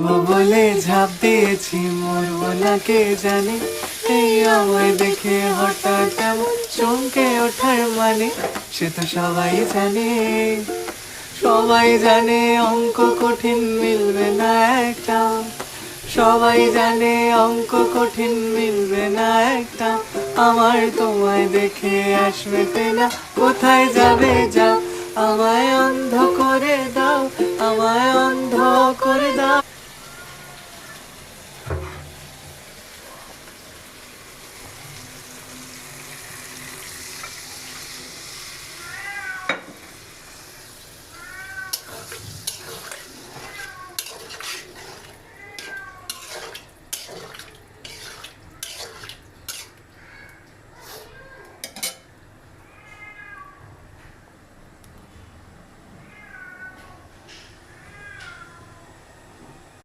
মরবো বলে ঝাঁপ দিয়েছি, মরবো না কে জানে। এই আমায় দেখে হঠাৎ এমন চমকে ওঠার মানে, সে তো সবাই জানে। সবাই জানে অঙ্ক কঠিন মিলবে না একটা, সবাই জানে অঙ্ক কঠিন মিলবে না একটা। আমার তোমায় দেখে আসবে না, কোথায় যাবে যাও। আমায় অন্ধ করে দাও, আমায় অন্ধ করে দাও।